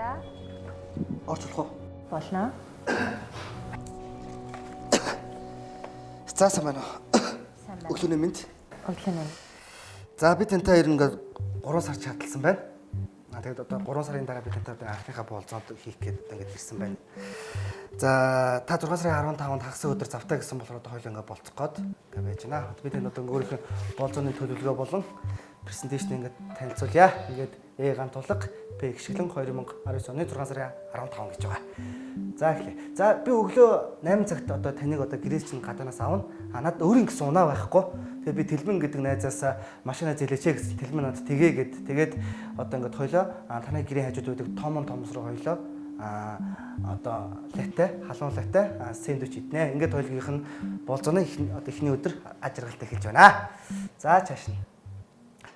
За. Орч болох уу? Болно. Цаасан байна уу? Сайн байна. Өглөөний мэнд. Өглөө нь. За би тантай ер нь ингээд 3 сар чадлсан байна. Тэгээд одоо 3 сарын дараа би тантай анхныхаа болцоод хийх гээд ингээд ирсэн байна. За та 6 сарын 15-нд хагас өдөр завтаа гэсэн болохоор одоо хоёул ингээд болцох гээд ингээд байж байна. Би тань одоо өөрийнхөө болцооны төлөвлөгөө болон презентацийн ингээд танилцуулъя. Ингээд E ган тулга P гიშгэлэн 2019 оны 6 сарын 15 гэж байгаа. За эхлэе. За би өглөө 8 цагт одоо таныг одоо гэрээс чинь гадаанаас авна. Надад өөрийн гэсэн унаа байхгүй. Тэгээ би Тэлмэн гэдэг найзаас машина зэлээчээ гэсэн Тэлмэн надад тэгээд одоо ингээд хойлоо танай гэрийн хажууд байдаг томс руу хойлоо одоо латте халуун латте сэндвич иднэ. Ингээд хойлгийнх нь болзооны эхний өдөр ажиргалтай эхэлж байна. За чааш нь.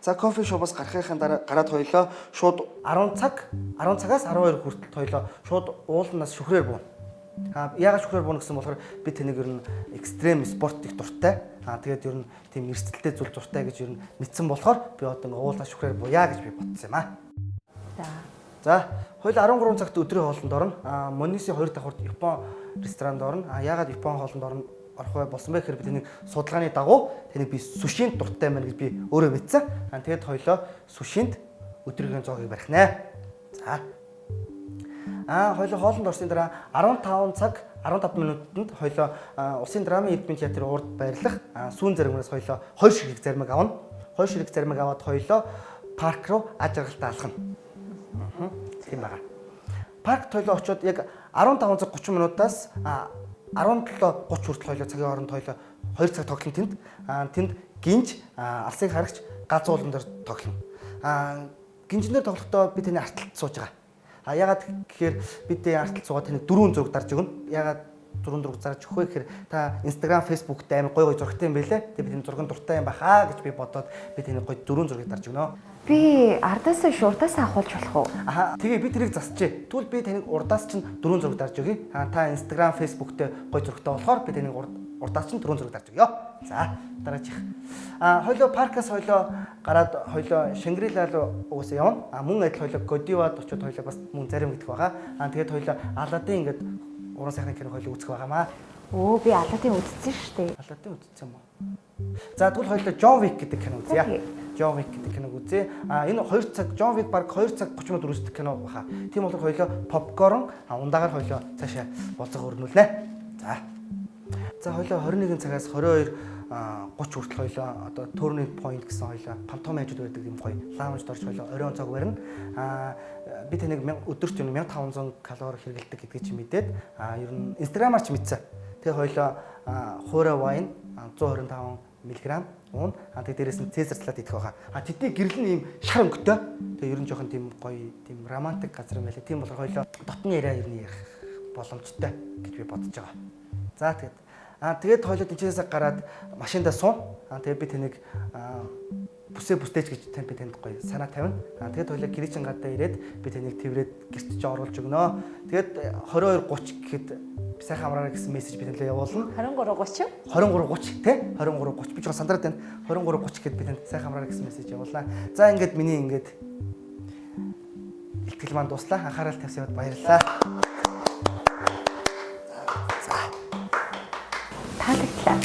За кофе шопоос гарахын дараа гараад хойлоо шууд 10 цагаас 12 хүртэл хойлоо шууд уулнаас шүхрээр буuna. Яагаад шүхрээр буuna гэсэн болохоор би тэнийг ер нь экстрем спорт их дуртай. Тэгээд ер нь тийм эрсдэлтэй зүйл дуртай гэж ер нь мэдсэн болохоор би одоо уулнаас шүхрээр буяа гэж би бодсон юм аа. За хойлоо 13 цагт өдрийн хоолнд орно. Монисийн 2 давхурд Япон ресторанд орно. Яагаад Япон хоолнд орно? Орох болсон байх хэрэг би тэнийг судалгааны дагуу тэнийг би сушинд дуртай байна гэж би өөрөө мэдсэн. Тэгээд хойлоо сушинд өдрийн зоогийг барих нэ. За. Хойлоо хоолнд орсны дараа 15 цаг 15 минутанд хойлоо Улсын драмын эрдмийн театрын урд байрлах сүүн зармагаас хойлоо 2 ширхэг зармаг авна. 2 ширхэг зармаг аваад хойлоо парк руу ажиргалтай алхана. Тийм байна. Паркт хойлоо очиод яг 15 цаг 30 минутаас 17:30 хүртэл хойлоо цагийн хооронд хойлоо 2 цаг тоглоно тэнд. Тэнд гинж алсыг харагч газуулан дээр тоглоно. Гинжнэр тоглохдоо би тэний арталт сууж байгаа. Ягаад гэхээр бид арталт суугаад тэний дөрвөн зураг дарж өгнө. Ягаад дөрвөн зураг зарж өгөх вэ гэхээр та Instagram, Facebook дээр амар гой зурагтай юм байлээ. Тэгээ би тэний зургийн дуртай юм бахаа гэж би бодоод би тэний гой дөрвөн зургийг дарж өгнө. Би ардаас шуурдаас авахулж болох уу? Тэгээ би тэрийг засчээ. Тэгвэл би таныг урдаас чинь дөрвөн зураг дарж өгье. Та Instagram, Facebook дээр гой зурагтай болохоор би таныг урдаас чинь дөрвөн зураг дарж өгье. За, дараачих. Хойлоо паркаас хойлоо гараад хойлоо Шангрила руу уусаа явна. Мөн адил хойлоо Годивад очиод хойлоо бас мөн зарим гэдэг байгаа. Тэгээд хойлоо Аладдин ингээд уран сайхны кино хойлоо үзэх байгаамаа. Би Аладдин үзсэн шүү дээ. Аладдин үзсэн юм уу? За тэгвэл хойлоо John Wick гэдэг кино үзье. John Wick гэдэг киног үзье. Энэ 2 цаг John Wick баг 2 цаг 30 минут үргэлжлэх кино баха. Тийм болохоор хойлоо попкорн ундаагаар хойлоо цаашаа болцоо өрнүүлнэ. За хойлоо 21 цагаас 22:30 хүртэл хойлоо одоо turning point гэсэн хойлоо пантомажууд байдаг юм гоё лаунж дорж хойлоо оройн цаг барина. Би таныг өдөрт 1500 калори хэрэглэдэг гэдгийг чи мэдээд ер нь Instagram-аар ч мэдсэн. Тэгээ хойлоо хуурай вайн 125 мг уун. Тэгээ дээрээс нь Цезар салат идэх байгаа. Тэдний гэрэл нь ийм шар өнгөтэй. Тэгээ ер нь жоохон тийм гоё тийм романтик газар юм байлаа. Тийм болохоор хойлоо дотны яриа ер нь ярих боломжтой гэж би бодож байгаа. За тэгээд хойлоо тэнцээс гараад машиндаа суун. Тэгээ би тэнийг бүстэйч гэж би танд гоё санаа тавина. Тэгээд хойлоо гэрээчин гадаа ирээд би тэнийг тэрврээд гэрт ч оруулж өгнө. Тэгээд 22:30 гэхэд сайхан амраарай гэсэн мессеж би танилаа явуулна. 23:30 тий 23:30 би ч сандраад байна. 23:30 гэхэд би танд сайхан амраарай гэсэн мессеж явуулнаа. За ингээд миний ингээд ихтгэл маань дуслаа. Анхаарал тавьсан юмд баярлалаа. Таалагдлаа.